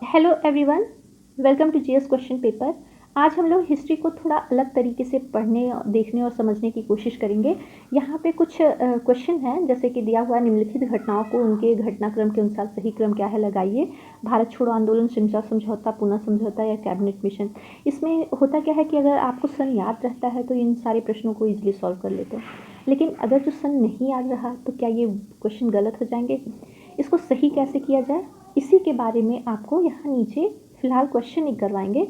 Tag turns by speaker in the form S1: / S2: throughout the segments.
S1: Hello everyone, welcome to GS question paper. आज हम लोग हिस्ट्री को थोड़ा अलग तरीके से पढ़ने देखने और समझने की कोशिश करेंगे। यहाँ पे कुछ क्वेश्चन हैं, जैसे कि दिया हुआ निम्नलिखित घटनाओं को उनके घटनाक्रम के अनुसार सही क्रम क्या है लगाइए। भारत छोड़ो आंदोलन, शिमला समझौता, पूना समझौता या कैबिनेट मिशन। इसमें होता क्या है कि अगर आपको सन याद रहता है तो इन सारे प्रश्नों को ईजिली सॉल्व कर लेते हैं, लेकिन अगर जो सन नहीं याद रहा तो क्या ये क्वेश्चन गलत हो जाएंगे? इसको सही कैसे किया जाए, इसी के बारे में आपको यहाँ नीचे फिलहाल क्वेश्चन ही करवाएंगे।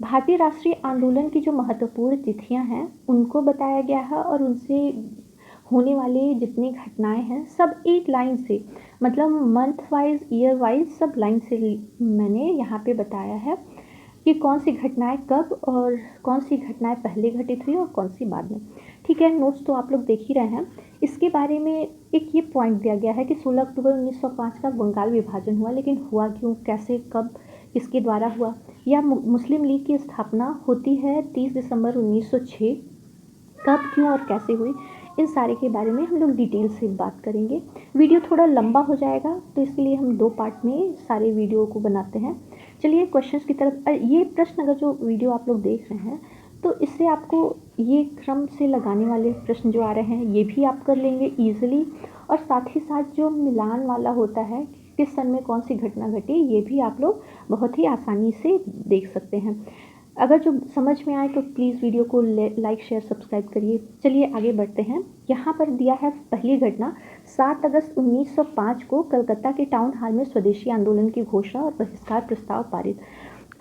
S1: भारतीय राष्ट्रीय आंदोलन की जो महत्वपूर्ण तिथियां हैं उनको बताया गया है और उनसे होने वाले जितनी घटनाएं हैं सब एक लाइन से, मतलब मंथ वाइज ईयर वाइज सब लाइन से मैंने यहाँ पे बताया है कि कौन सी घटनाएं कब और कौन सी घटनाएं पहले घटित हुई और कौन सी बाद में। ठीक है, नोट्स तो आप लोग देख ही रहे हैं। इसके बारे में एक ये पॉइंट दिया गया है कि 16 अक्टूबर 1905 का बंगाल विभाजन हुआ, लेकिन हुआ क्यों, कैसे, कब, किसके द्वारा हुआ। या मुस्लिम लीग की स्थापना होती है 30 दिसंबर 1906, कब, क्यों और कैसे हुई। इन सारे के बारे में हम लोग डिटेल से बात करेंगे। वीडियो थोड़ा लंबा हो जाएगा तो इसके लिए हम 2 पार्ट में सारे वीडियो को बनाते हैं। चलिए क्वेश्चंस की तरफ। ये प्रश्न अगर जो वीडियो आप लोग देख रहे हैं तो इससे आपको ये क्रम से लगाने वाले प्रश्न जो आ रहे हैं ये भी आप कर लेंगे ईजिली, और साथ ही साथ जो मिलान वाला होता है किस सन में कौन सी घटना घटी ये भी आप लोग बहुत ही आसानी से देख सकते हैं। अगर जो समझ में आए तो प्लीज़ वीडियो को लाइक शेयर सब्सक्राइब करिए। चलिए आगे बढ़ते हैं। यहाँ पर दिया है पहली घटना, 7 अगस्त 1905 को कलकत्ता के टाउन हॉल में स्वदेशी आंदोलन की घोषणा और बहिष्कार प्रस्ताव पारित।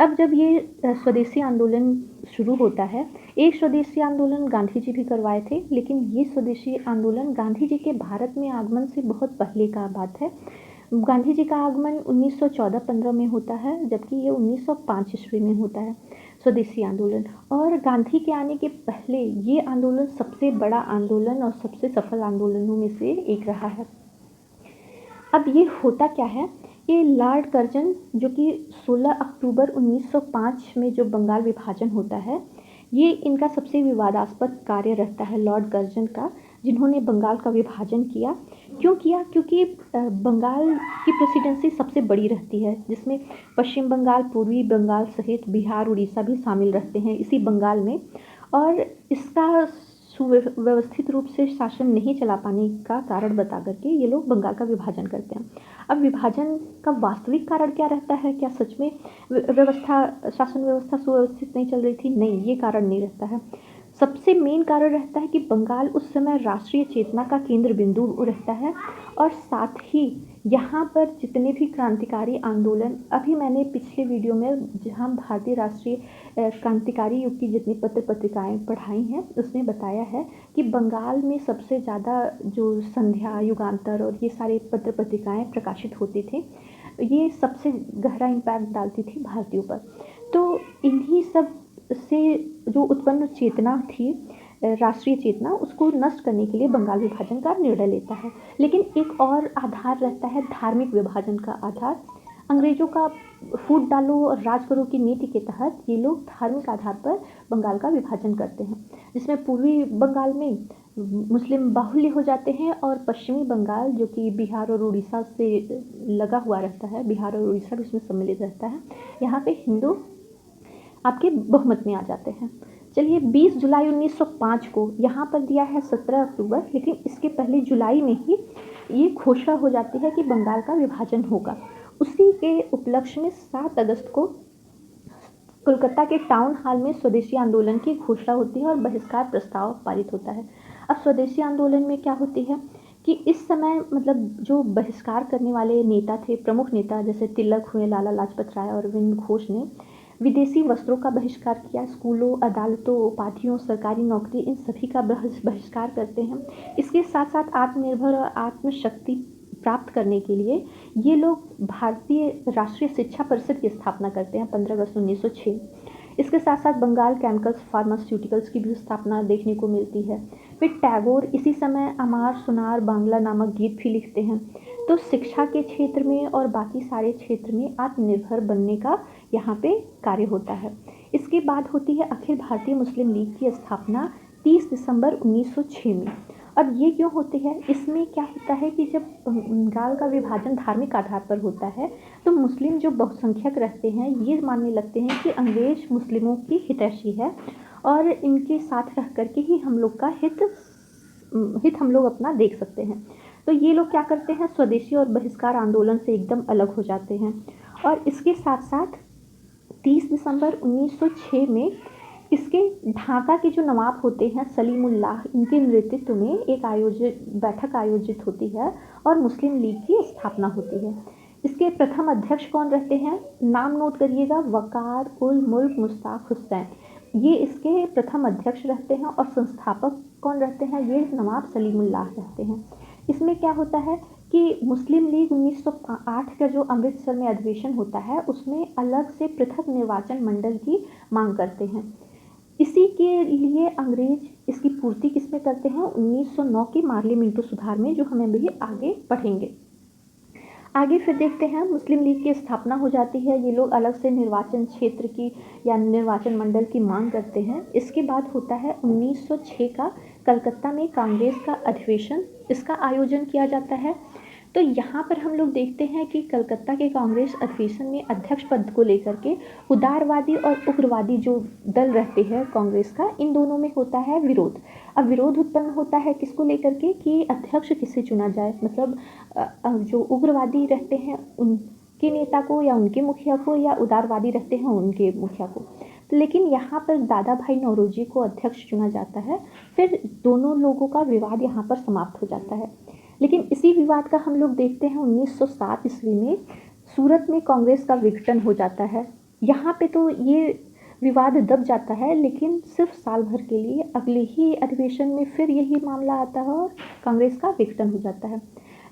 S1: अब जब ये स्वदेशी आंदोलन शुरू होता है, एक स्वदेशी आंदोलन गांधी जी भी करवाए थे, लेकिन ये स्वदेशी आंदोलन गांधी जी के भारत में आगमन से बहुत पहले का बात है। गांधी जी का आगमन 1914-15 में होता है, जबकि ये 1905 ईस्वी में होता है स्वदेशी आंदोलन। और गांधी के आने के पहले ये आंदोलन सबसे बड़ा आंदोलन और सबसे सफल आंदोलनों में से एक रहा है। अब ये होता क्या है, ये लॉर्ड कर्जन जो कि 16 अक्टूबर 1905 में जो बंगाल विभाजन होता है, ये इनका सबसे विवादास्पद कार्य रहता है लॉर्ड कर्जन का, जिन्होंने बंगाल का विभाजन किया। क्यों किया? क्योंकि बंगाल की प्रेसिडेंसी सबसे बड़ी रहती है, जिसमें पश्चिम बंगाल, पूर्वी बंगाल सहित बिहार, उड़ीसा भी शामिल रहते हैं इसी बंगाल में। और इसका सुव्यवस्थित रूप से शासन नहीं चला पाने का कारण बता करके ये लोग बंगाल का विभाजन करते हैं। अब विभाजन का वास्तविक कारण क्या रहता है? क्या सच में शासन व्यवस्था सुव्यवस्थित नहीं चल रही थी? नहीं, ये कारण नहीं रहता है। सबसे मेन कारण रहता है कि बंगाल उस समय राष्ट्रीय चेतना का केंद्र बिंदु रहता है, और साथ ही यहाँ पर जितने भी क्रांतिकारी आंदोलन, अभी मैंने पिछले वीडियो में जहाँ भारतीय राष्ट्रीय क्रांतिकारी युग की जितनी पत्र पत्रिकाएँ पढ़ाई हैं उसमें बताया है कि बंगाल में सबसे ज़्यादा जो संध्या, युगांतर और ये सारे पत्र पत्रिकाएँ प्रकाशित होती थी, ये सबसे गहरा इम्पैक्ट डालती थी भारतीयों पर। तो इन्हीं सब से जो उत्पन्न चेतना थी, राष्ट्रीय चेतना, उसको नष्ट करने के लिए बंगाल विभाजन का निर्णय लेता है। लेकिन एक और आधार रहता है धार्मिक विभाजन का आधार। अंग्रेजों का फूट डालो और राज करो की नीति के तहत ये लोग धार्मिक आधार पर बंगाल का विभाजन करते हैं, जिसमें पूर्वी बंगाल में मुस्लिम बाहुल्य हो जाते हैं और पश्चिमी बंगाल जो कि बिहार और उड़ीसा से लगा हुआ रहता है, बिहार और उड़ीसा भी इसमें सम्मिलित रहता है, यहाँ पे हिंदू आपके बहुमत में आ जाते हैं। चलिए 20 जुलाई 1905 को, यहाँ पर दिया है 17 अक्टूबर, लेकिन इसके पहले जुलाई में ही ये घोषणा हो जाती है कि बंगाल का विभाजन होगा। उसी के उपलक्ष्य में 7 अगस्त को कोलकाता के टाउन हॉल में स्वदेशी आंदोलन की घोषणा होती है और बहिष्कार प्रस्ताव पारित होता है। अब स्वदेशी आंदोलन में क्या होती है कि इस समय मतलब जो बहिष्कार करने वाले नेता थे, प्रमुख नेता जैसे तिलक हुए, लाला लाजपत राय और अरविंद घोष ने विदेशी वस्त्रों का बहिष्कार किया, स्कूलों, अदालतों, उपाधियों, सरकारी नौकरी, इन सभी का बहिष्कार करते हैं। इसके साथ साथ आत्मनिर्भर और आत्मशक्ति प्राप्त करने के लिए ये लोग भारतीय राष्ट्रीय शिक्षा परिषद की स्थापना करते हैं 15 अगस्त 1906। इसके साथ साथ बंगाल केमिकल्स फार्मास्यूटिकल्स की भी स्थापना देखने को मिलती है। फिर टैगोर इसी समय अमार सुनार बांग्ला नामक गीत भी लिखते हैं। तो शिक्षा के क्षेत्र में और बाकी सारे क्षेत्र में आत्मनिर्भर बनने का यहाँ पे कार्य होता है। इसके बाद होती है अखिल भारतीय मुस्लिम लीग की स्थापना 30 दिसंबर 1906 में। अब ये क्यों होती है, इसमें क्या होता है कि जब बंगाल का विभाजन धार्मिक आधार पर होता है तो मुस्लिम जो बहुसंख्यक रहते हैं ये मानने लगते हैं कि अंग्रेज मुस्लिमों की हितैषी है और इनके साथ रह करके ही हम लोग का हित हम लोग अपना देख सकते हैं। तो ये लोग क्या करते हैं, स्वदेशी और बहिष्कार आंदोलन से एकदम अलग हो जाते हैं। और इसके साथ साथ 30 दिसंबर 1906 में इसके ढाका के जो नवाब होते हैं सलीमुल्लाह, इनके नेतृत्व में एक बैठक आयोजित होती है और मुस्लिम लीग की स्थापना होती है। इसके प्रथम अध्यक्ष कौन रहते हैं, नाम नोट करिएगा, वकार उल मुल्क मुश्ताक हुसैन, ये इसके प्रथम अध्यक्ष रहते हैं। और संस्थापक कौन रहते हैं, ये नवाब सलीमुल्लाह रहते हैं। इसमें क्या होता है कि मुस्लिम लीग 1908 का जो अमृतसर में अधिवेशन होता है उसमें अलग से पृथक निर्वाचन मंडल की मांग करते हैं। इसी के लिए अंग्रेज इसकी पूर्ति किसमें करते हैं, 1909 की मार्ली मिंटो सुधार में, जो हमें भी आगे पढ़ेंगे। आगे फिर देखते हैं मुस्लिम लीग की स्थापना हो जाती है, ये लोग अलग से निर्वाचन क्षेत्र की या निर्वाचन मंडल की मांग करते हैं। इसके बाद होता है 1906 का कलकत्ता में कांग्रेस का अधिवेशन, इसका आयोजन किया जाता है। तो यहाँ पर हम लोग देखते हैं कि कलकत्ता के कांग्रेस अधिवेशन में अध्यक्ष पद को लेकर के उदारवादी और उग्रवादी जो दल रहते हैं कांग्रेस का, इन दोनों में होता है विरोध। अब विरोध उत्पन्न होता है किसको लेकर के कि अध्यक्ष किसे चुना जाए, मतलब जो उग्रवादी रहते हैं उनके नेता को या उनके मुखिया को, या उदारवादी रहते हैं उनके मुखिया को। लेकिन यहाँ पर दादा भाई नौरोजी को अध्यक्ष चुना जाता है। फिर दोनों लोगों का विवाद यहाँ पर समाप्त हो जाता है। लेकिन इसी विवाद का हम लोग देखते हैं 1907 ईस्वी में सूरत में कांग्रेस का विघटन हो जाता है। यहाँ पे तो ये विवाद दब जाता है, लेकिन सिर्फ साल भर के लिए अगले ही अधिवेशन में फिर यही मामला आता है और कांग्रेस का विघटन हो जाता है।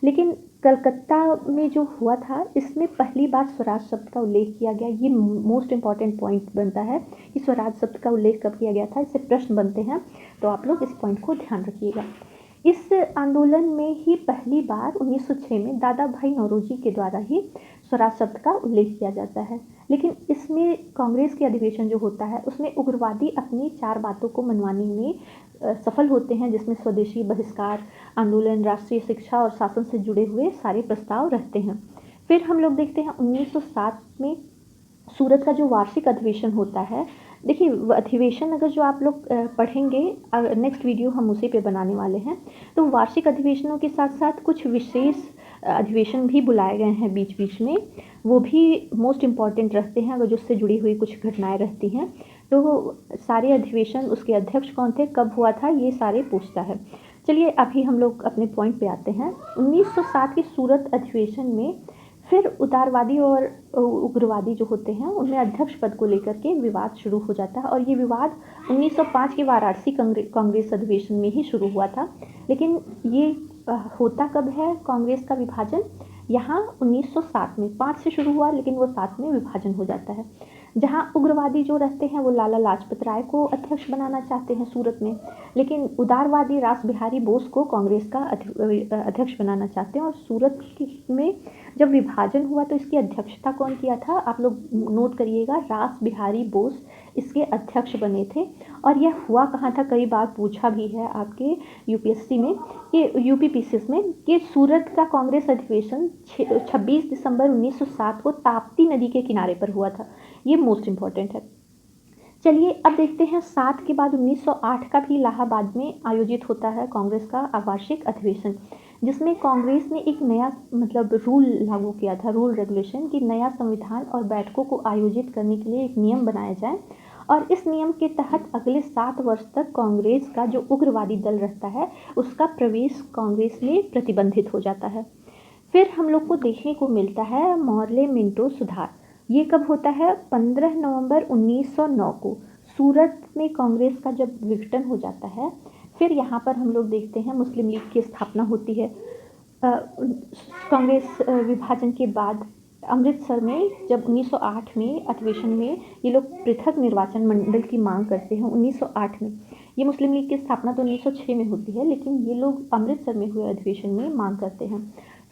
S1: लेकिन कलकत्ता में जो हुआ था इसमें पहली बार स्वराज शब्द का उल्लेख किया गया। ये मोस्ट इम्पॉर्टेंट पॉइंट बनता है कि स्वराज शब्द का उल्लेख कब किया गया था, इससे प्रश्न बनते हैं, तो आप लोग इस पॉइंट को ध्यान रखिएगा। इस आंदोलन में ही पहली बार 1906 में दादा भाई नौरोजी के द्वारा ही स्वराज शब्द का उल्लेख किया जाता है। लेकिन इसमें कांग्रेस के अधिवेशन जो होता है उसमें उग्रवादी अपनी 4 बातों को मनवाने में सफल होते हैं, जिसमें स्वदेशी बहिष्कार आंदोलन, राष्ट्रीय शिक्षा और शासन से जुड़े हुए सारे प्रस्ताव रहते हैं। फिर हम लोग देखते हैं 1907 में सूरत का जो वार्षिक अधिवेशन होता है। देखिए अधिवेशन अगर जो आप लोग पढ़ेंगे, नेक्स्ट वीडियो हम उसी पे बनाने वाले हैं, तो वार्षिक अधिवेशनों के साथ साथ कुछ विशेष अधिवेशन भी बुलाए गए हैं बीच बीच में, वो भी मोस्ट इम्पॉर्टेंट रहते हैं। अगर जो उससे जुड़ी हुई कुछ घटनाएं रहती हैं तो सारे अधिवेशन, उसके अध्यक्ष कौन थे, कब हुआ था, ये सारे पूछता है। चलिए अभी हम लोग अपने पॉइंट पे आते हैं। 1907 के सूरत अधिवेशन में फिर उदारवादी और उग्रवादी जो होते हैं उनमें अध्यक्ष पद को लेकर के विवाद शुरू हो जाता है। और ये विवाद 1905 के वाराणसी कांग्रेस अधिवेशन में ही शुरू हुआ था। लेकिन ये होता कब है कांग्रेस का विभाजन, यहाँ 1907 में, 5 से शुरू हुआ लेकिन वो 7 में विभाजन हो जाता है। जहाँ उग्रवादी जो रहते हैं वो लाला लाजपत राय को अध्यक्ष बनाना चाहते हैं सूरत में, लेकिन उदारवादी रास बिहारी बोस को कांग्रेस का अध्यक्ष बनाना चाहते हैं। और सूरत में जब विभाजन हुआ तो इसकी अध्यक्षता कौन किया था, आप लोग नोट करिएगा, रास बिहारी बोस इसके अध्यक्ष बने थे। और यह हुआ कहाँ था, कई बार पूछा भी है आपके यूपीएससी में, कि यूपीपीसीएस में, कि सूरत का कांग्रेस अधिवेशन 26 दिसंबर 1907 को ताप्ती नदी के किनारे पर हुआ था। ये मोस्ट इम्पॉर्टेंट है। चलिए अब देखते हैं 7 के बाद 1908 का भी इलाहाबाद में आयोजित होता है कांग्रेस का वार्षिक अधिवेशन, जिसमें कांग्रेस ने एक नया मतलब रूल लागू किया था, रूल रेगुलेशन, कि नया संविधान और बैठकों को आयोजित करने के लिए एक नियम बनाया जाए। और इस नियम के तहत अगले 7 वर्ष तक कांग्रेस का जो उग्रवादी दल रहता है उसका प्रवेश कांग्रेस में प्रतिबंधित हो जाता है। फिर हम लोग को देखने को मिलता है मार्ले मिंटो सुधार। ये कब होता है, 15 नवंबर 1909 को सूरत में कांग्रेस का जब विघटन हो जाता है। फिर यहाँ पर हम लोग देखते हैं मुस्लिम लीग की स्थापना होती है। कांग्रेस विभाजन के बाद अमृतसर में जब 1908 में अधिवेशन में ये लोग पृथक निर्वाचन मंडल की मांग करते हैं 1908 में। ये मुस्लिम लीग की स्थापना तो 1906 में होती है, लेकिन ये लोग अमृतसर में हुए अधिवेशन में मांग करते हैं।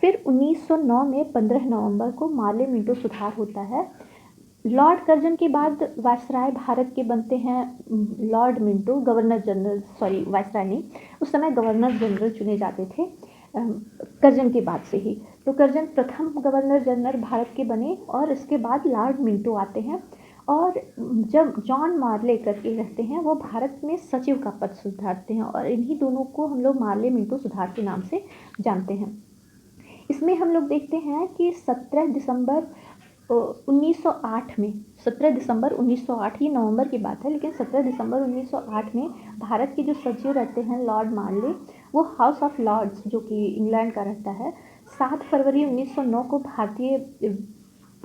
S1: फिर 1909 में 15 नवंबर को मार्ले मिंटो सुधार होता है। लॉर्ड कर्जन के बाद वायसराय भारत के बनते हैं Lord Minto, governor general, sorry viceroy नहीं, उस समय गवर्नर जनरल चुने जाते थे कर्जन के बाद से ही। तो कर्जन प्रथम गवर्नर जनरल भारत के बने और इसके बाद लॉर्ड मिंटो आते हैं। और जब जॉन मार्ले करके रहते हैं वो भारत में सचिव का पद सुधारते हैं और इन्हीं दोनों को हम लोग मार्ले मिंटो सुधार के नाम से जानते हैं। इसमें हम लोग देखते हैं कि 17 दिसंबर 1908 में, 17 दिसंबर 1908, ये नवंबर की बात है, लेकिन 17 दिसंबर 1908 में भारत के जो सचिव रहते हैं लॉर्ड मार्ले, वो हाउस ऑफ लॉर्ड्स जो कि इंग्लैंड का रहता है, 7 फरवरी 1909 को भारतीय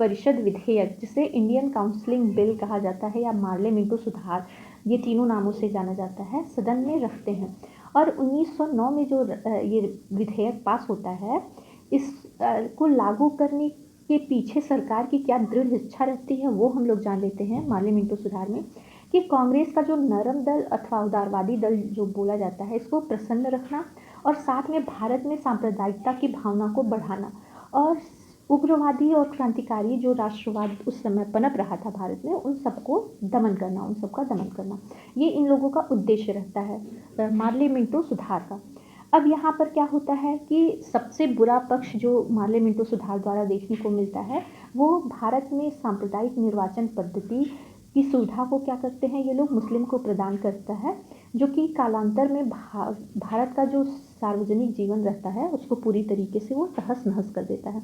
S1: परिषद विधेयक, जिसे इंडियन काउंसिलिंग बिल कहा जाता है या मार्ले मिंटो सुधार, ये तीनों नामों से जाना जाता है, सदन में रखते हैं। और 1909 में जो ये विधेयक पास होता है, इस को लागू करने के पीछे सरकार की क्या दृढ़ इच्छा रहती है वो हम लोग जान लेते हैं मार्ले मिंटो सुधार में, कि कांग्रेस का जो नरम दल अथवा उदारवादी दल जो बोला जाता है, इसको प्रसन्न रखना और साथ में भारत में सांप्रदायिकता की भावना को बढ़ाना और उग्रवादी और क्रांतिकारी जो राष्ट्रवाद उस समय पनप रहा था भारत में, उन सबको दमन करना, उन सबका दमन करना, ये इन लोगों का उद्देश्य रहता है मार्ले मिंटो सुधार का। अब यहाँ पर क्या होता है कि सबसे बुरा पक्ष जो मार्ले मिंटो सुधार द्वारा देखने को मिलता है, वो भारत में सांप्रदायिक निर्वाचन पद्धति की सुविधा को क्या करते हैं ये लोग, मुस्लिम को प्रदान करता है, जो कि कालांतर में भारत का जो सार्वजनिक जीवन रहता है उसको पूरी तरीके से वो तहस नहस कर देता है।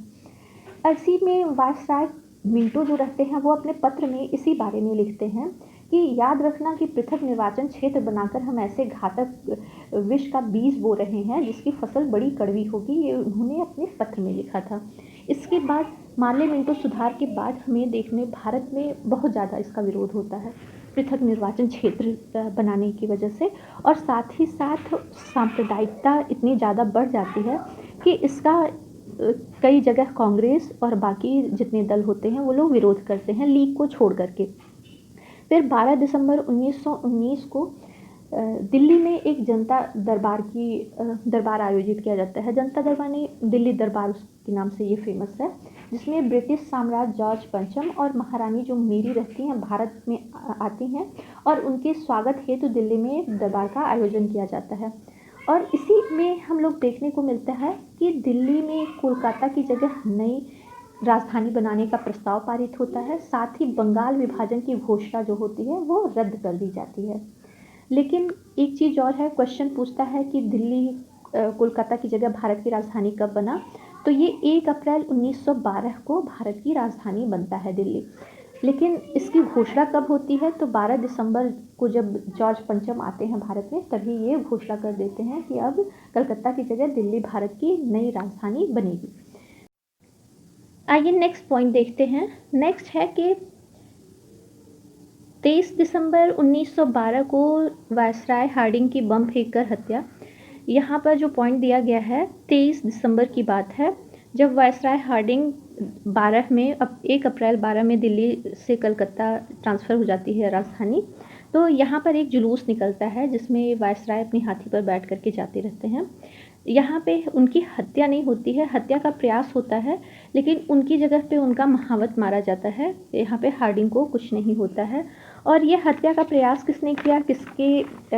S1: ऐसी में वायसराय मिंटो जो रहते हैं वो अपने पत्र में इसी बारे में लिखते हैं कि याद रखना कि पृथक निर्वाचन क्षेत्र बनाकर हम ऐसे घातक विष का बीज बो रहे हैं जिसकी फसल बड़ी कड़वी होगी, ये उन्होंने अपने पत्र में लिखा था। इसके बाद मार्ले मिंटो सुधार के बाद हमें देखने भारत में बहुत ज़्यादा इसका विरोध होता है पृथक निर्वाचन क्षेत्र बनाने की वजह से, और साथ ही साथ सांप्रदायिकता इतनी ज़्यादा बढ़ जाती है कि इसका कई जगह कांग्रेस और बाकी जितने दल होते हैं वो लोग विरोध करते हैं लीग को छोड़ करके। फिर 12 दिसंबर 1919 को दिल्ली में एक जनता दरबार आयोजित किया जाता है। जनता दरबार नहीं, दिल्ली दरबार उसके नाम से ये फेमस है, जिसमें ब्रिटिश साम्राज्य जॉर्ज पंचम और महारानी जो मेरी रहती हैं भारत में आती हैं और उनके स्वागत हेतु दिल्ली में दरबार का आयोजन किया जाता है। और इसी में हम लोग देखने को मिलता है कि दिल्ली में कोलकाता की जगह नई राजधानी बनाने का प्रस्ताव पारित होता है, साथ ही बंगाल विभाजन की घोषणा जो होती है वो रद्द कर दी जाती है। लेकिन एक चीज़ और है, क्वेश्चन पूछता है कि दिल्ली कोलकाता की जगह भारत की राजधानी कब बना, तो ये 1 अप्रैल 1912 को भारत की राजधानी बनता है दिल्ली। लेकिन इसकी घोषणा कब होती है, तो 12 दिसंबर को जब जॉर्ज पंचम आते हैं भारत में, तभी ये घोषणा कर देते हैं कि अब कलकत्ता की जगह दिल्ली भारत की नई राजधानी बनेगी। आइए नेक्स्ट पॉइंट देखते हैं। नेक्स्ट है कि 23 दिसंबर 1912 को वायसराय हार्डिंग की बम फेंककर हत्या। यहाँ पर जो पॉइंट दिया गया है 23 दिसंबर की बात है, जब वायसराय हार्डिंग 1 अप्रैल 12 में दिल्ली से कलकत्ता ट्रांसफ़र हो जाती है राजधानी। तो यहाँ पर एक जुलूस निकलता है जिसमें वायसराय अपनी हाथी पर बैठ करके जाते रहते हैं। यहाँ पे उनकी हत्या नहीं होती है, हत्या का प्रयास होता है, लेकिन उनकी जगह पे उनका महावत मारा जाता है। यहाँ पे हार्डिंग को कुछ नहीं होता है। और ये हत्या का प्रयास किसने किया,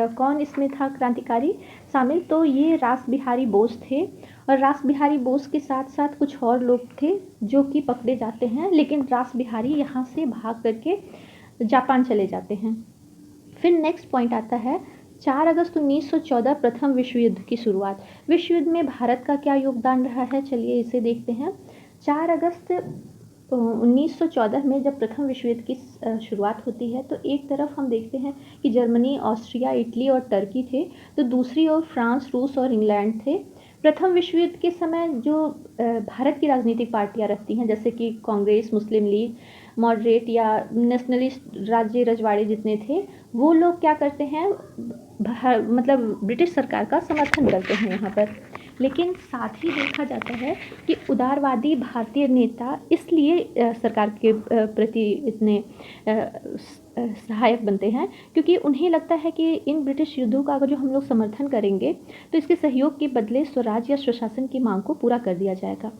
S1: कौन इसमें था क्रांतिकारी शामिल, तो ये रास बिहारी बोस थे। और रास बिहारी बोस के साथ साथ कुछ और लोग थे जो कि पकड़े जाते हैं, लेकिन रास बिहारी यहाँ से भाग करके जापान चले जाते हैं। फिर नेक्स्ट पॉइंट आता है 4 अगस्त 1914 प्रथम विश्व युद्ध की शुरुआत। विश्व युद्ध में भारत का क्या योगदान रहा है, चलिए इसे देखते हैं। 4 अगस्त 1914 में जब प्रथम विश्व युद्ध की शुरुआत होती है, तो एक तरफ हम देखते हैं कि जर्मनी, ऑस्ट्रिया, इटली और टर्की थे, तो दूसरी ओर फ्रांस, रूस और इंग्लैंड थे। प्रथम विश्व युद्ध के समय जो भारत की राजनीतिक पार्टियां रहती हैं, जैसे कि कांग्रेस, मुस्लिम लीग, मॉडरेट या नेशनलिस्ट राज्य रजवाड़े जितने थे, वो लोग क्या करते हैं, मतलब ब्रिटिश सरकार का समर्थन करते हैं यहाँ पर। लेकिन साथ ही देखा जाता है कि उदारवादी भारतीय नेता इसलिए सरकार के प्रति इतने सहायक बनते हैं क्योंकि उन्हें लगता है कि इन ब्रिटिश युद्धों का अगर जो हम लोग समर्थन करेंगे तो इसके सहयोग के बदले स्वराज या स्वशासन की मांग को पूरा कर दिया जाएगा।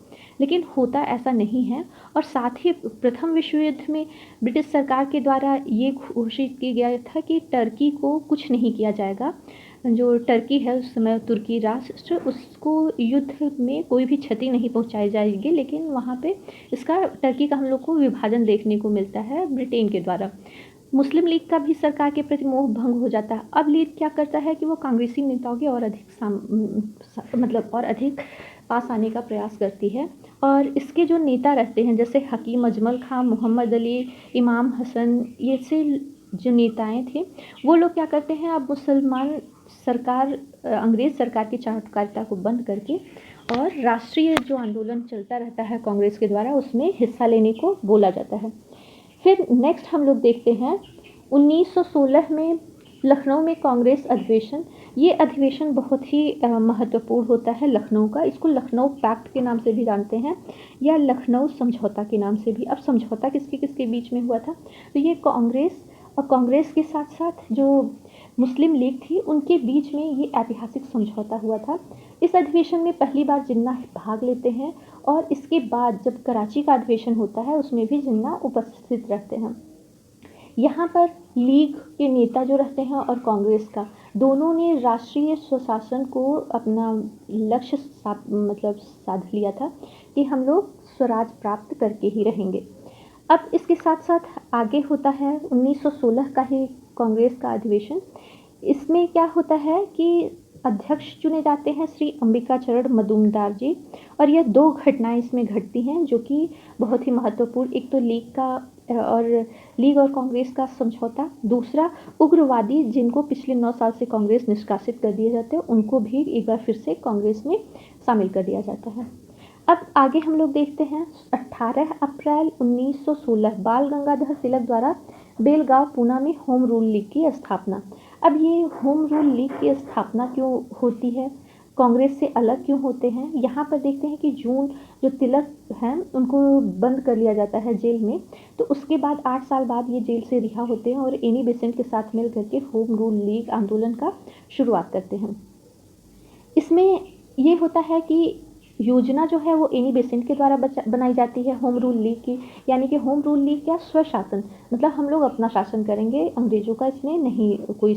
S1: लेकिन होता ऐसा नहीं है। और साथ ही प्रथम विश्व युद्ध में ब्रिटिश सरकार के द्वारा ये घोषित किया गया था कि टर्की को कुछ नहीं किया जाएगा। जो टर्की है उस समय तुर्की राष्ट्र, उसको युद्ध में कोई भी क्षति नहीं पहुंचाई जाएगी, लेकिन वहाँ पे इसका टर्की का हम लोग को विभाजन देखने को मिलता है ब्रिटेन के द्वारा। मुस्लिम लीग का भी सरकार के प्रति मोह भंग हो जाता है। अब लीग क्या करता है कि वो कांग्रेसी नेताओं के और अधिक मतलब और अधिक पास आने का प्रयास करती है। और इसके जो नेता रहते हैं जैसे हकीम अजमल खां, मोहम्मद अली, इमाम हसन, ये से जो नेताएं थे वो लोग क्या करते हैं, अब मुसलमान सरकार अंग्रेज़ सरकार की चाटुकारिता को बंद करके और राष्ट्रीय जो आंदोलन चलता रहता है कांग्रेस के द्वारा उसमें हिस्सा लेने को बोला जाता है। फिर नेक्स्ट हम लोग देखते हैं 1916 में लखनऊ में कांग्रेस अधिवेशन। ये अधिवेशन बहुत ही महत्वपूर्ण होता है लखनऊ का। इसको लखनऊ पैक्ट के नाम से भी जानते हैं या लखनऊ समझौता के नाम से भी। अब समझौता किसके किसके बीच में हुआ था, तो ये कांग्रेस और कांग्रेस के साथ साथ जो मुस्लिम लीग थी उनके बीच में ये ऐतिहासिक समझौता हुआ था। इस अधिवेशन में पहली बार जिन्ना भाग लेते हैं और इसके बाद जब कराची का अधिवेशन होता है उसमें भी जिन्ना उपस्थित रहते हैं। यहाँ पर लीग के नेता जो रहते हैं और कांग्रेस का दोनों ने राष्ट्रीय स्वशासन को अपना लक्ष्य मतलब साध लिया था कि हम लोग स्वराज प्राप्त करके ही रहेंगे। अब इसके साथ साथ आगे होता है 1916 का ही कांग्रेस का अधिवेशन। इसमें क्या होता है कि अध्यक्ष चुने जाते हैं श्री अंबिकाचरण मजूमदार जी। और यह दो घटनाएं इसमें घटती हैं जो कि बहुत ही महत्वपूर्ण, एक तो लीग और कांग्रेस का समझौता, दूसरा उग्रवादी जिनको पिछले 9 साल से कांग्रेस निष्कासित कर दिए जाते हैं उनको भी एक बार फिर से कांग्रेस में शामिल कर दिया जाता है। अब आगे हम लोग देखते हैं 18 अप्रैल 1916 बाल गंगाधर तिलक द्वारा बेलगांव पूना में होम रूल लीग की स्थापना। अब ये होम रूल लीग की स्थापना क्यों होती है, कांग्रेस से अलग क्यों होते हैं, यहाँ पर देखते हैं कि जून जो तिलक हैं उनको बंद कर लिया जाता है जेल में, तो उसके बाद 8 साल बाद ये जेल से रिहा होते हैं और एनी बेसेंट के साथ मिल करके होम रूल लीग आंदोलन का शुरुआत करते हैं। इसमें ये होता है कि योजना जो है वो एनी बेसेंट के द्वारा बनाई जाती है होम रूल लीग की, यानी कि होम रूल लीग क्या, स्वशासन, मतलब हम लोग अपना शासन करेंगे, अंग्रेजों का इसमें नहीं कोई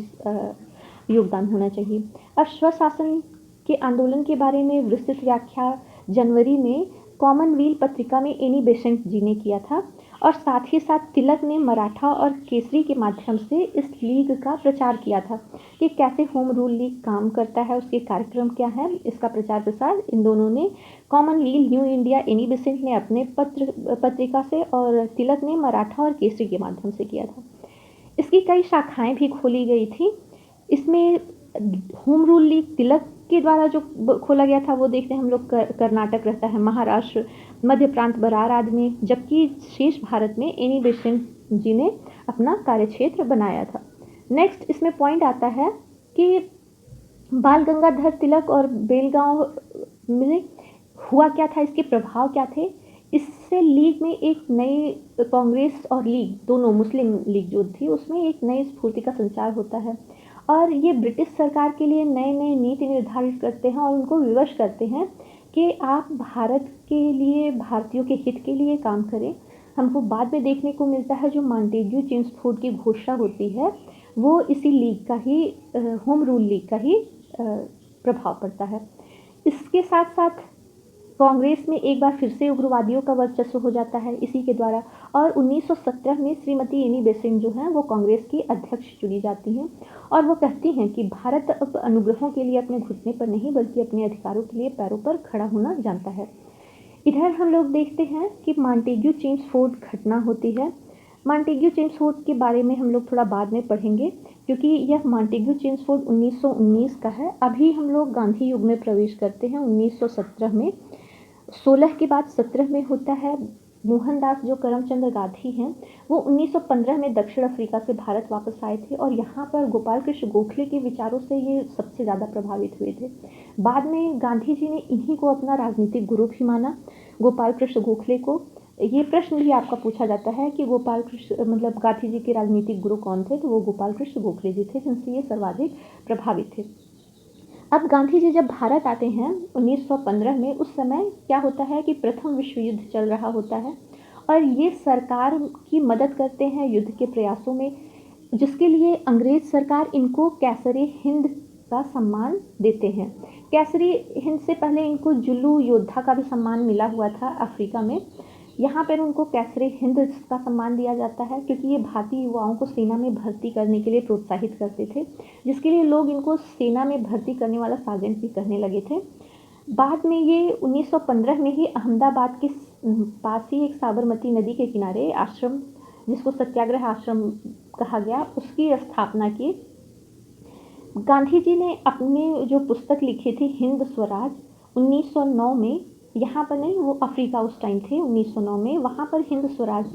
S1: योगदान होना चाहिए। अब स्वशासन के आंदोलन के बारे में विस्तृत व्याख्या जनवरी में कॉमनवेल्थ पत्रिका में एनी बेसेंट जी ने किया था और साथ ही साथ तिलक ने मराठा और केसरी के माध्यम से इस लीग का प्रचार किया था कि कैसे होम रूल लीग काम करता है, उसके कार्यक्रम क्या है, इसका प्रचार प्रसार इन दोनों ने, Commonwealth new India Annie Besant ने अपने पत्रिका से और तिलक ने मराठा और केसरी के माध्यम से किया था। इसकी कई शाखाएं भी खोली गई थी। इसमें होम रूल लीग तिलक के द्वारा जो खोला गया था वो देखते हैं हम लोग कर्नाटक रहता है, महाराष्ट्र, मध्य प्रांत, बरार आदि में, जबकि शेष भारत में एनी बेसेंट जी ने अपना कार्यक्षेत्र बनाया था। नेक्स्ट इसमें पॉइंट आता है कि बाल गंगाधर तिलक और बेलगांव में हुआ क्या था, इसके प्रभाव क्या थे। इससे लीग में एक नई, कांग्रेस और लीग दोनों मुस्लिम लीग जो थी उसमें एक नई स्फूर्ति का संचार होता है और ये ब्रिटिश सरकार के लिए नए नए नीति निर्धारित करते हैं और उनको विवश करते हैं कि आप भारत के लिए, भारतीयों के हित के लिए काम करें। हमको बाद में देखने को मिलता है जो मॉन्टेग्यू चेम्सफोर्ड की घोषणा होती है वो इसी लीग का ही, होम रूल लीग का ही प्रभाव पड़ता है। इसके साथ साथ कांग्रेस में एक बार फिर से उग्रवादियों का वर्चस्व हो जाता है इसी के द्वारा और 1917 में श्रीमती एनी बेसेंट जो हैं वो कांग्रेस की अध्यक्ष चुनी जाती हैं और वो कहती हैं कि भारत अब अनुग्रहों के लिए अपने घुटने पर नहीं बल्कि अपने अधिकारों के लिए पैरों पर खड़ा होना जानता है। इधर हम लोग देखते हैं कि मॉन्टेग्यू चेम्सफोर्ड घटना होती है। मॉन्टेग्यू चेम्सफोर्ड के बारे में हम लोग थोड़ा बाद में पढ़ेंगे क्योंकि यह मॉन्टेग्यू चेम्सफोर्ड 1919 का है। अभी हम लोग गांधी युग में प्रवेश करते हैं 1917 में। 16 के बाद 17 में होता है मोहनदास जो करमचंद गांधी हैं वो 1915 में दक्षिण अफ्रीका से भारत वापस आए थे और यहाँ पर गोपाल कृष्ण गोखले के विचारों से ये सबसे ज़्यादा प्रभावित हुए थे। बाद में गांधी जी ने इन्हीं को अपना राजनीतिक गुरु भी माना, गोपाल कृष्ण गोखले को। ये प्रश्न भी आपका पूछा जाता है कि गोपाल कृष्ण मतलब गांधी जी के राजनीतिक गुरु कौन थे, तो वो गोपाल कृष्ण गोखले जी थे जिनसे ये सर्वाधिक प्रभावित थे। अब गांधी जी जब भारत आते हैं 1915 में, उस समय क्या होता है कि प्रथम विश्व युद्ध चल रहा होता है और ये सरकार की मदद करते हैं युद्ध के प्रयासों में, जिसके लिए अंग्रेज सरकार इनको कैसरे हिंद का सम्मान देते हैं। कैसरी हिंद से पहले इनको जुल्लू योद्धा का भी सम्मान मिला हुआ था अफ्रीका में। यहाँ पर उनको कैसरे हिंद का सम्मान दिया जाता है क्योंकि ये भारतीय युवाओं को सेना में भर्ती करने के लिए प्रोत्साहित करते थे, जिसके लिए लोग इनको सेना में भर्ती करने वाला सार्जेंट भी कहने लगे थे। बाद में ये 1915 में ही अहमदाबाद के पास ही एक साबरमती नदी के किनारे आश्रम, जिसको सत्याग्रह आश्रम कहा गया, उसकी स्थापना की। गांधी जी ने अपने जो पुस्तक लिखी थी हिंद स्वराज 1909 में, यहाँ पर नहीं, वो अफ्रीका उस टाइम थे 1909 में, वहाँ पर हिंद स्वराज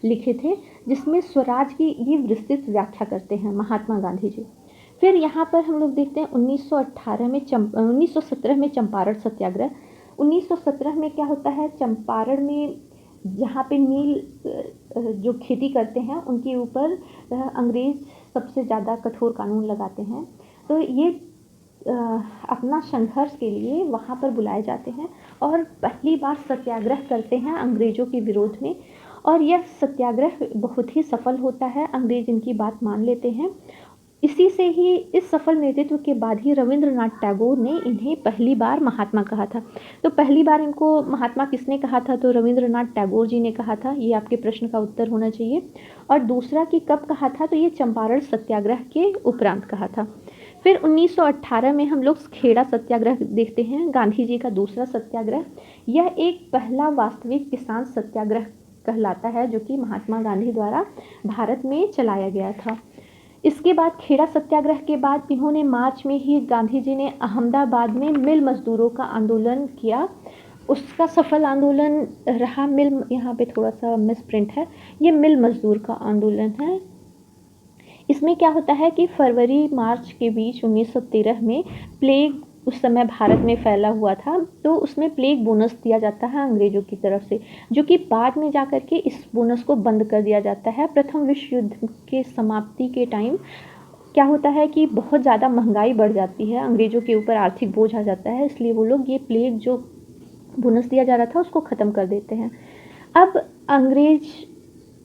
S1: लिखे थे, जिसमें स्वराज की ये विस्तृत व्याख्या करते हैं महात्मा गांधी जी। फिर यहाँ पर हम लोग देखते हैं 1917 में चंपारण सत्याग्रह। 1917 में क्या होता है, चंपारण में जहाँ पे नील जो खेती करते हैं उनके ऊपर अंग्रेज सबसे ज़्यादा कठोर कानून लगाते हैं, तो ये अपना संघर्ष के लिए वहाँ पर बुलाए जाते हैं और पहली बार सत्याग्रह करते हैं अंग्रेज़ों के विरोध में, और यह सत्याग्रह बहुत ही सफल होता है, अंग्रेज इनकी बात मान लेते हैं। इसी से ही, इस सफल नेतृत्व के बाद ही रविंद्रनाथ टैगोर ने इन्हें पहली बार महात्मा कहा था। तो पहली बार इनको महात्मा किसने कहा था, तो रविंद्रनाथ टैगोर जी ने कहा था, ये आपके प्रश्न का उत्तर होना चाहिए। और दूसरा कि कब कहा था, तो ये चंपारण सत्याग्रह के उपरांत कहा था। फिर 1918 में हम लोग खेड़ा सत्याग्रह देखते हैं, गांधी जी का दूसरा सत्याग्रह। यह एक पहला वास्तविक किसान सत्याग्रह कहलाता है जो कि महात्मा गांधी द्वारा भारत में चलाया गया था। इसके बाद खेड़ा सत्याग्रह के बाद इन्होंने मार्च में ही गांधी जी ने अहमदाबाद में मिल मजदूरों का आंदोलन किया, उसका सफल आंदोलन रहा। मिल, यहाँ पे थोड़ा सा मिस प्रिंट है, ये मिल मजदूर का आंदोलन है। इसमें क्या होता है कि फरवरी मार्च के बीच 1913 में प्लेग उस समय भारत में फैला हुआ था, तो उसमें प्लेग बोनस दिया जाता है अंग्रेज़ों की तरफ से, जो कि बाद में जाकर के इस बोनस को बंद कर दिया जाता है। प्रथम विश्व युद्ध के समाप्ति के टाइम क्या होता है कि बहुत ज़्यादा महंगाई बढ़ जाती है, अंग्रेज़ों के ऊपर आर्थिक बोझ आ जाता है, इसलिए वो लोग ये प्लेग जो बोनस दिया जा रहा था उसको ख़त्म कर देते हैं। अब अंग्रेज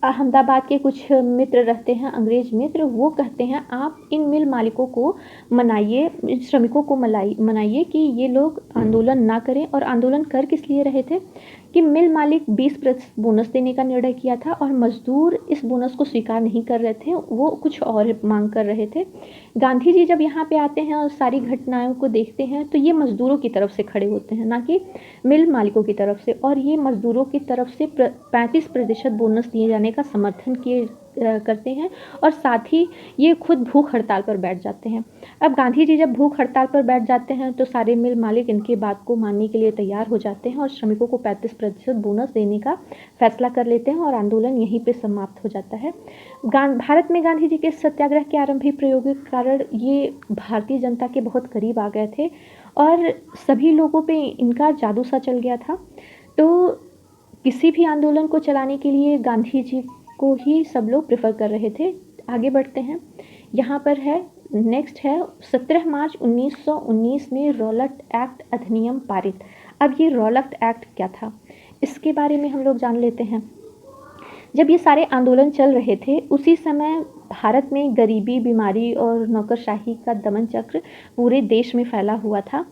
S1: अहमदाबाद के कुछ मित्र रहते हैं, अंग्रेज मित्र, वो कहते हैं आप इन मिल मालिकों को मनाइए, श्रमिकों को मनाइए कि ये लोग आंदोलन ना करें। और आंदोलन कर किस लिए रहे थे कि मिल मालिक 20% बोनस देने का निर्णय किया था और मजदूर इस बोनस को स्वीकार नहीं कर रहे थे, वो कुछ और मांग कर रहे थे। गांधी जी जब यहाँ पे आते हैं और सारी घटनाओं को देखते हैं तो ये मजदूरों की तरफ से खड़े होते हैं, ना कि मिल मालिकों की तरफ से, और ये मजदूरों की तरफ से 35% बोनस दिए जाने का समर्थन किए करते हैं, और साथ ही ये खुद भूख हड़ताल पर बैठ जाते हैं। अब गांधी जी जब भूख हड़ताल पर बैठ जाते हैं तो सारे मिल मालिक इनकी बात को मानने के लिए तैयार हो जाते हैं और श्रमिकों को 35% बोनस देने का फैसला कर लेते हैं और आंदोलन यहीं पे समाप्त हो जाता है। भारत में गांधी जी के सत्याग्रह के आरंभिक प्रयोगों के कारण ये भारतीय जनता के बहुत करीब आ गए थे और सभी लोगों पे इनका जादू सा चल गया था। तो किसी भी आंदोलन को चलाने के लिए गांधी जी को ही सब लोग प्रेफर कर रहे थे। आगे बढ़ते हैं, यहाँ पर है, नेक्स्ट है 17 मार्च 1919 में रॉलेट एक्ट अधिनियम पारित। अब ये रॉलेट एक्ट क्या था, इसके बारे में हम लोग जान लेते हैं। जब ये सारे आंदोलन चल रहे थे उसी समय भारत में गरीबी, बीमारी और नौकरशाही का दमन चक्र पूरे देश में फैला हुआ था।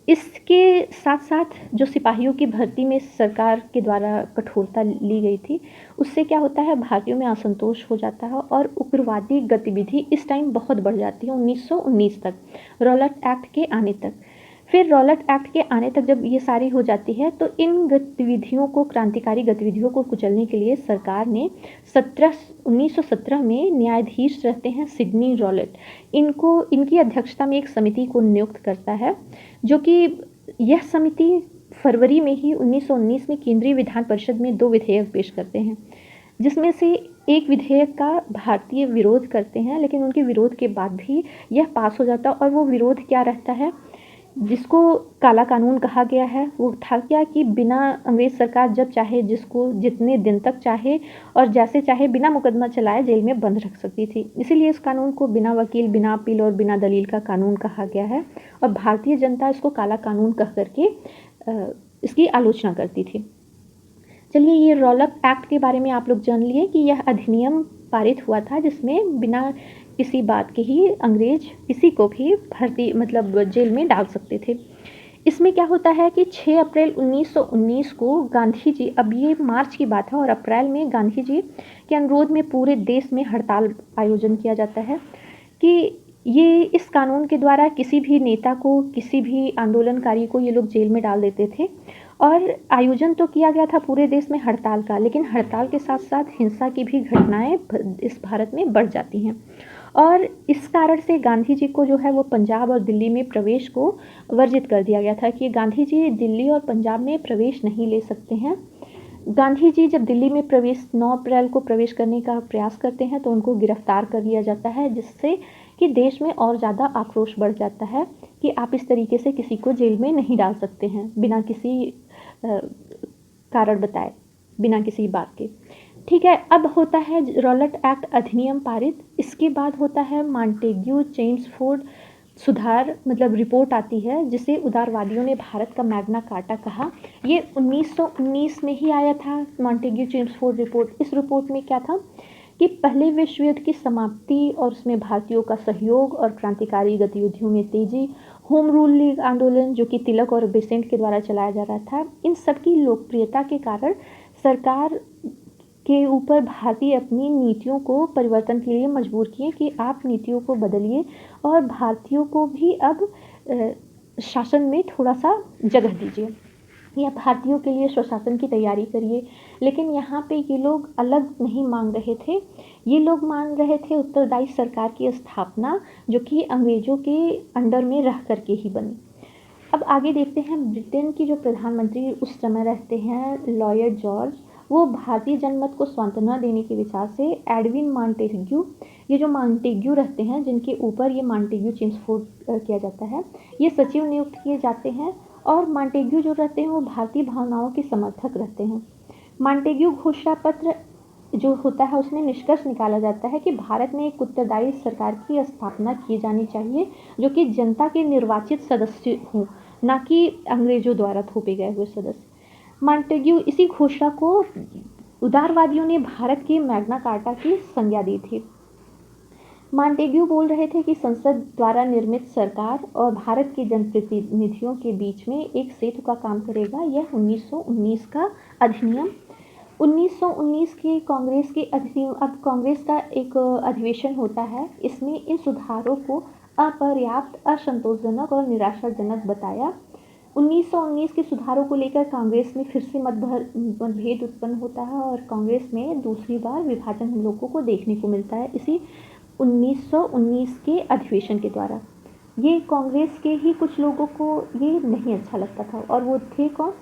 S1: इसके साथ साथ जो सिपाहियों की भर्ती में सरकार के द्वारा कठोरता ली गई थी, उससे क्या होता है, भारतीयों में असंतोष हो जाता है और उग्रवादी गतिविधि इस टाइम बहुत बढ़ जाती है 1919 तक, रॉलेट एक्ट के आने तक। फिर रॉलेट एक्ट के आने तक जब ये सारी हो जाती है तो इन गतिविधियों को, क्रांतिकारी गतिविधियों को कुचलने के लिए सरकार ने 1917 में न्यायाधीश रहते हैं सिडनी रॉलेट, इनकी अध्यक्षता में एक समिति को नियुक्त करता है, जो कि यह समिति फरवरी में ही 1919 में केंद्रीय विधान परिषद में 2 विधेयक पेश करते हैं, जिसमें से एक विधेयक का भारतीय विरोध करते हैं, लेकिन उनके विरोध के बाद भी यह पास हो जाता है। और वो विरोध क्या रहता है जिसको काला कानून कहा गया है वो था क्या कि बिना अंग्रेज़ सरकार जब चाहे जिसको जितने दिन तक चाहे और जैसे चाहे बिना मुकदमा चलाए जेल में बंद रख सकती थी। इसीलिए इस कानून को बिना वकील, बिना अपील और बिना दलील का कानून कहा गया है और भारतीय जनता इसको काला कानून कह कर के इसकी आलोचना करती थी। चलिए ये रौलक एक्ट के बारे में आप लोग जान लिए कि यह अधिनियम पारित हुआ था जिसमें बिना किसी बात के ही अंग्रेज किसी को भी भर्ती मतलब जेल में डाल सकते थे। इसमें क्या होता है कि 6 अप्रैल 1919 को गांधी जी, अब ये मार्च की बात है और अप्रैल में गांधी जी के अनुरोध में पूरे देश में हड़ताल आयोजन किया जाता है कि ये इस कानून के द्वारा किसी भी नेता को, किसी भी आंदोलनकारी को ये लोग जेल में डाल देते थे और आयोजन तो किया गया था पूरे देश में हड़ताल का, लेकिन हड़ताल के साथ साथ हिंसा की भी घटनाएं इस भारत में बढ़ जाती हैं और इस कारण से गांधी जी को जो है वो पंजाब और दिल्ली में प्रवेश को वर्जित कर दिया गया था कि गांधी जी दिल्ली और पंजाब में प्रवेश नहीं ले सकते हैं। गांधी जी जब दिल्ली में प्रवेश 9 अप्रैल को प्रवेश करने का प्रयास करते हैं तो उनको गिरफ्तार कर लिया जाता है, जिससे कि देश में और ज़्यादा आक्रोश बढ़ जाता है कि आप इस तरीके से किसी को जेल में नहीं डाल सकते हैं बिना किसी कारण बताए, बिना किसी बात के। ठीक है, अब होता है रॉलेट एक्ट अधिनियम पारित। इसके बाद होता है मॉन्टेग्यू चेम्सफोर्ड सुधार मतलब रिपोर्ट आती है जिसे उदारवादियों ने भारत का मैग्ना कार्टा कहा। ये 1919 में ही आया था मॉन्टेग्यू चेम्सफोर्ड रिपोर्ट। इस रिपोर्ट में क्या था कि पहले विश्व युद्ध की समाप्ति और उसमें भारतीयों का सहयोग और क्रांतिकारी गतिविधियों में तेजी, होम रूल लीग आंदोलन जो कि तिलक और बेसेंट के द्वारा चलाया जा रहा था, इन सब की लोकप्रियता के कारण सरकार के ऊपर भारतीय अपनी नीतियों को परिवर्तन के लिए मजबूर किए कि आप नीतियों को बदलिए और भारतीयों को भी अब शासन में थोड़ा सा जगह दीजिए या भारतीयों के लिए स्वशासन की तैयारी करिए। लेकिन यहाँ पे ये लोग अलग नहीं मांग रहे थे, ये लोग मांग रहे थे उत्तरदायी सरकार की स्थापना जो कि अंग्रेज़ों के अंडर में रह कर के ही बनी। अब आगे देखते हैं ब्रिटेन की जो प्रधानमंत्री उस समय रहते हैं लॉयड जॉर्ज, वो भारतीय जनमत को सांत्वना देने के विचार से एडविन मॉन्टेग्यू, ये जो मॉन्टेग्यू रहते हैं जिनके ऊपर ये मॉन्टेग्यू चेम्सफोर्ड किया जाता है, ये सचिव नियुक्त किए जाते हैं और मॉन्टेग्यू जो रहते हैं वो भारतीय भावनाओं के समर्थक रहते हैं। मॉन्टेग्यू घोषणा पत्र जो होता है उसमें निष्कर्ष निकाला जाता है कि भारत में एक उत्तरदायी सरकार की स्थापना की जानी चाहिए जो कि जनता के निर्वाचित सदस्य हों, ना कि अंग्रेजों द्वारा थोपे गए हुए सदस्य। मॉन्टेग्यू इसी घोषणा को उदारवादियों ने भारत के मैग्ना कार्टा की संज्ञा दी थी। मॉन्टेग्यू बोल रहे थे कि संसद द्वारा निर्मित सरकार और भारत के जनप्रतिनिधियों के बीच में एक सेतु का काम करेगा। यह 1919 का अधिनियम 1919 की कांग्रेस के अधिनियम, अब कांग्रेस का एक अधिवेशन होता है, इसमें इन सुधारों को अपर्याप्त, असंतोषजनक और निराशाजनक बताया। 1919 के सुधारों को लेकर कांग्रेस में फिर से मतभेद उत्पन्न होता है और कांग्रेस में दूसरी बार विभाजन हम लोगों को देखने को मिलता है इसी 1919 के अधिवेशन के द्वारा। ये कांग्रेस के ही कुछ लोगों को ये नहीं अच्छा लगता था और वो थे कौन?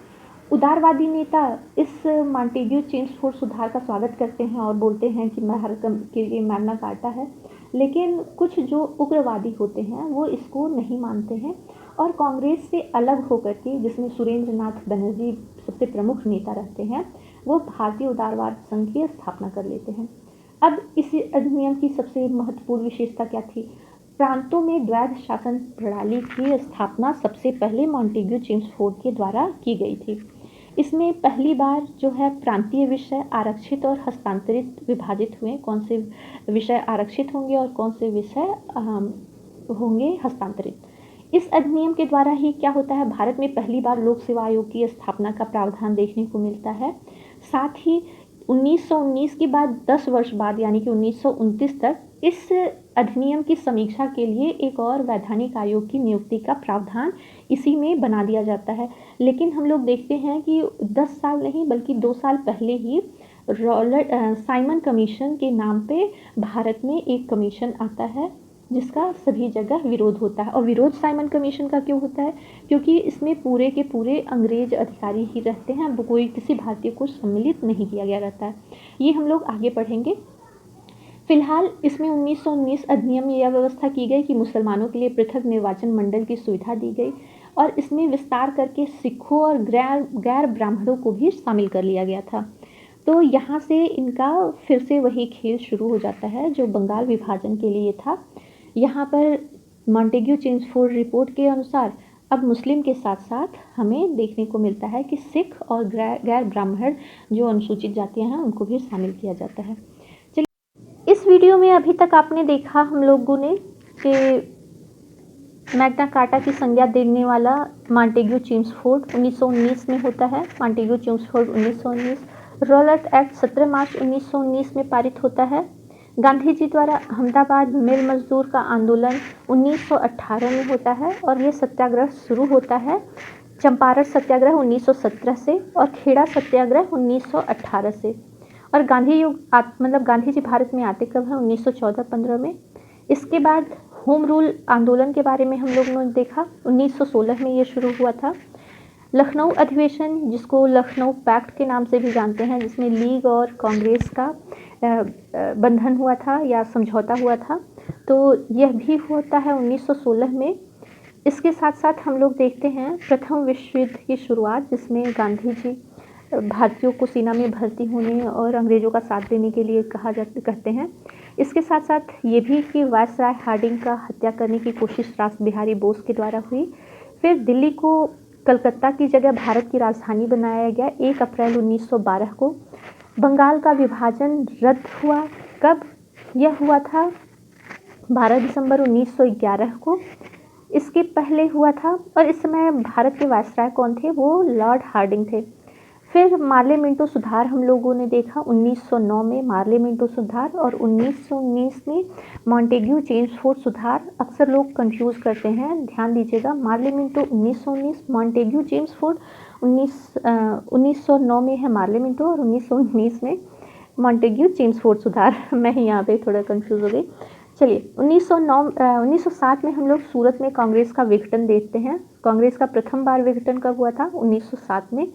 S1: उदारवादी नेता इस मॉन्टेग्यू चेम्सफोर्ड सुधार का स्वागत करते हैं और बोलते हैं कि भारत के लिए मैग्ना कार्टा है, लेकिन कुछ जो उग्रवादी होते हैं वो इसको नहीं मानते हैं और कांग्रेस से अलग होकर के, जिसमें सुरेंद्र नाथ बनर्जी सबसे प्रमुख नेता रहते हैं, वो भारतीय उदारवाद संघ की स्थापना कर लेते हैं। अब इस अधिनियम की सबसे महत्वपूर्ण विशेषता क्या थी? प्रांतों में द्वैध शासन प्रणाली की स्थापना सबसे पहले मॉन्टेग्यू चेम्सफोर्ड के द्वारा की गई थी। इसमें पहली बार जो है प्रांतीय विषय आरक्षित और हस्तांतरित विभाजित हुए, कौन से विषय आरक्षित होंगे और कौन से विषय होंगे हस्तांतरित। इस अधिनियम के द्वारा ही क्या होता है, भारत में पहली बार लोक सेवा आयोग की स्थापना का प्रावधान देखने को मिलता है। साथ ही 1919 के बाद 10 वर्ष बाद यानी कि 1929 तक इस अधिनियम की समीक्षा के लिए एक और वैधानिक आयोग की नियुक्ति का प्रावधान इसी में बना दिया जाता है। लेकिन हम लोग देखते हैं कि 10 साल नहीं बल्कि 2 साल पहले ही साइमन कमीशन के नाम पे भारत में एक कमीशन आता है जिसका सभी जगह विरोध होता है। और विरोध साइमन कमीशन का क्यों होता है? क्योंकि इसमें पूरे के पूरे अंग्रेज अधिकारी ही रहते हैं, कोई किसी भारतीय को सम्मिलित नहीं किया गया रहता है। ये हम लोग आगे पढ़ेंगे। फिलहाल इसमें 1919 अधिनियम में यह व्यवस्था की गई कि मुसलमानों के लिए पृथक निर्वाचन मंडल की सुविधा दी गई और इसमें विस्तार करके सिखों और गैर ब्राह्मणों को भी शामिल कर लिया गया था। तो यहाँ से इनका फिर से वही खेल शुरू हो जाता है जो बंगाल विभाजन के लिए था। यहाँ पर मॉन्टेग्यू चेम्सफोर्ड रिपोर्ट के अनुसार अब मुस्लिम के साथ साथ हमें देखने को मिलता है कि सिख और गैर ब्राह्मण जो अनुसूचित जातियाँ हैं उनको भी शामिल किया जाता है। चलिए, इस वीडियो में अभी तक आपने देखा हम लोगों ने कि मैग्ना कार्टा की संज्ञा देने वाला मॉन्टेग्यू चेम्सफोर्ड 1919 में होता है। Montagu Chelmsford 1919। Rowlatt Act 17 March 1919 में पारित होता है। गांधी जी द्वारा अहमदाबाद मिल मजदूर का आंदोलन 1918 में होता है और ये सत्याग्रह शुरू होता है चंपारण सत्याग्रह 1917 से और खेड़ा सत्याग्रह 1918 से। और गांधी युग मतलब गांधी जी भारत में आते कब है 1914-15 में। इसके बाद होम रूल आंदोलन के बारे में हम लोगों ने देखा 1916 में ये शुरू हुआ था। लखनऊ अधिवेशन जिसको लखनऊ पैक्ट के नाम से भी जानते हैं, जिसमें लीग और कांग्रेस का बंधन हुआ था या समझौता हुआ था, तो यह भी होता है 1916 में। इसके साथ साथ हम लोग देखते हैं प्रथम विश्व युद्ध की शुरुआत, जिसमें गांधी जी भारतीयों को सेना में भर्ती होने और अंग्रेज़ों का साथ देने के लिए कहते हैं। इसके साथ साथ ये भी कि वायसराय हार्डिंग का हत्या करने की कोशिश रास बिहारी बोस के द्वारा हुई। फिर दिल्ली को कलकत्ता की जगह भारत की राजधानी बनाया गया 1 अप्रैल 1912 को। बंगाल का विभाजन रद्द हुआ। कब यह हुआ था? 12 दिसंबर 1911 को। इसके पहले हुआ था और इस समय भारत के वायसराय कौन थे? वो लॉर्ड हार्डिंग थे। फिर मार्ले मिंटो सुधार हम लोगों ने देखा 1909 में मार्ले मिंटो सुधार और 1919 में मॉन्टेग्यू चेम्सफोर्ड सुधार। अक्सर लोग कंफ्यूज करते हैं, ध्यान दीजिएगा। मार्ले मिंटो 1919, मॉन्टेग्यू चेम्सफोर्ड 1909 में है मार्ले मिंटो और 1919 में मॉन्टेग्यू चेम्सफोर्ड सुधार। मैं यहाँ पे थोड़ा कंफ्यूज हो गई। चलिए 1907 में हम लोग सूरत में कांग्रेस का विघटन देखते हैं। कांग्रेस का प्रथम बार विघटन कब हुआ था? 1907 में।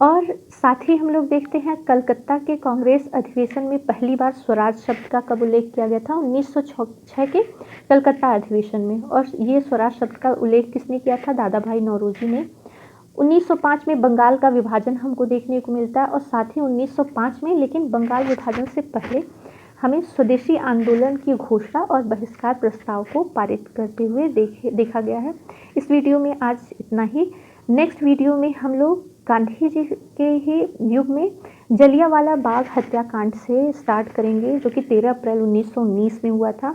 S1: और साथ ही हम लोग देखते हैं कलकत्ता के कांग्रेस अधिवेशन में पहली बार स्वराज शब्द का कब उल्लेख किया गया था? 1906 के कलकत्ता अधिवेशन में। और ये स्वराज शब्द का उल्लेख किसने किया था? दादा भाई नौरोजी ने। 1905 में बंगाल का विभाजन हमको देखने को मिलता है और साथ ही 1905 में, लेकिन बंगाल विभाजन से पहले हमें स्वदेशी आंदोलन की घोषणा और बहिष्कार प्रस्ताव को पारित करते हुए देखा गया है। इस वीडियो में आज इतना ही। नेक्स्ट वीडियो में हम लोग गांधी जी के ही युग में जलियांवाला बाग हत्याकांड से स्टार्ट करेंगे, जो कि 13 अप्रैल 1919 में हुआ था।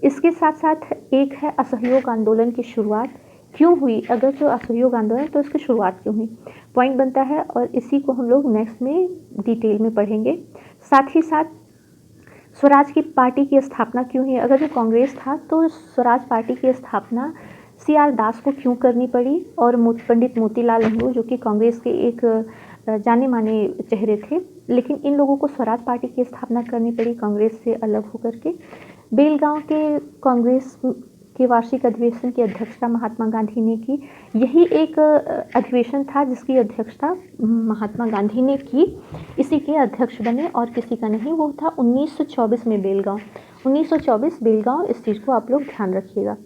S1: इसके साथ साथ एक है असहयोग आंदोलन की शुरुआत क्यों हुई? अगर जो असहयोग आंदोलन तो इसकी शुरुआत क्यों हुई, पॉइंट बनता है और इसी को हम लोग नेक्स्ट में डिटेल में पढ़ेंगे। साथ ही साथ स्वराज की पार्टी की स्थापना क्यों हुई? अगर जो कांग्रेस था तो स्वराज पार्टी की स्थापना CR दास को क्यों करनी पड़ी? और पंडित मोतीलाल नेहरू जो कि कांग्रेस के एक जाने माने चेहरे थे, लेकिन इन लोगों को स्वराज पार्टी की स्थापना करनी पड़ी कांग्रेस से अलग होकर के। बेलगांव के कांग्रेस के वार्षिक अधिवेशन की अध्यक्षता महात्मा गांधी ने की। यही एक अधिवेशन था जिसकी अध्यक्षता महात्मा गांधी ने की, इसी के अध्यक्ष बने और किसी का नहीं। वो था 1924 में बेलगांव, 1924 बेलगांव। इस चीज़ को आप लोग ध्यान रखिएगा।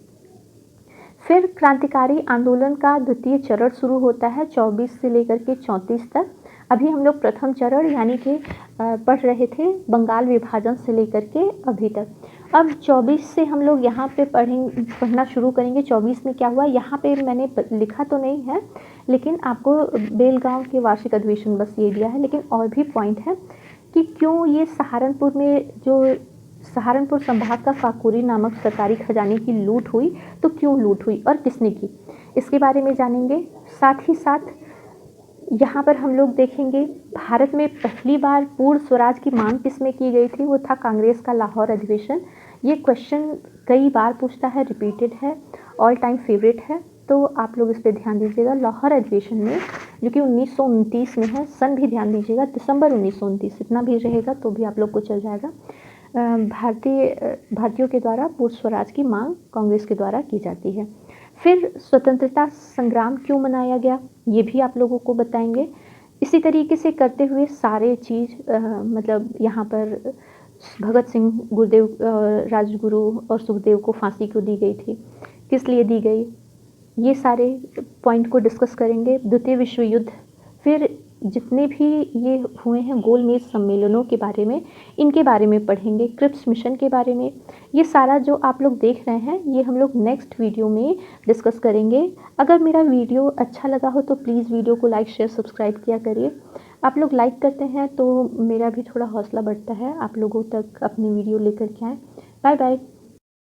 S1: फिर क्रांतिकारी आंदोलन का द्वितीय चरण शुरू होता है 24 से लेकर के 34 तक। अभी हम लोग प्रथम चरण यानी कि पढ़ रहे थे बंगाल विभाजन से लेकर के अभी तक। अब 24 से हम लोग यहाँ पे पढ़ना शुरू करेंगे। 24 में क्या हुआ यहाँ पे मैंने लिखा तो नहीं है, लेकिन आपको बेलगांव के वार्षिक अधिवेशन बस ये दिया है। लेकिन और भी पॉइंट है कि क्यों ये सहारनपुर में जो सहारनपुर संभाग का काकोरी नामक सरकारी खजाने की लूट हुई, तो क्यों लूट हुई और किसने की, इसके बारे में जानेंगे। साथ ही साथ यहाँ पर हम लोग देखेंगे भारत में पहली बार पूर्ण स्वराज की मांग किसमें की गई थी? वो था कांग्रेस का लाहौर अधिवेशन। ये क्वेश्चन कई बार पूछता है, रिपीटेड है, ऑल टाइम फेवरेट है, तो आप लोग इस पर ध्यान दीजिएगा। लाहौर अधिवेशन में जो कि 1929 में है, सन भी ध्यान दीजिएगा, दिसंबर 1929, इतना भी रहेगा तो भी आप लोग को चल जाएगा। भारतीयों के द्वारा पूर्ण स्वराज की मांग कांग्रेस के द्वारा की जाती है। फिर स्वतंत्रता संग्राम क्यों मनाया गया, ये भी आप लोगों को बताएंगे। इसी तरीके से करते हुए सारे चीज़ मतलब यहाँ पर भगत सिंह, गुरुदेव, राजगुरु और सुखदेव को फांसी क्यों दी गई थी, किस लिए दी गई, ये सारे पॉइंट को डिस्कस करेंगे। द्वितीय विश्व युद्ध, फिर जितने भी ये हुए हैं गोलमेज सम्मेलनों के बारे में, इनके बारे में पढ़ेंगे। क्रिप्स मिशन के बारे में, ये सारा जो आप लोग देख रहे हैं ये हम लोग नेक्स्ट वीडियो में डिस्कस करेंगे। अगर मेरा वीडियो अच्छा लगा हो तो प्लीज़ वीडियो को लाइक शेयर सब्सक्राइब किया करिए। आप लोग लाइक करते हैं तो मेरा भी थोड़ा हौसला बढ़ता है आप लोगों तक अपनी वीडियो लेकर के आएँ। Bye bye.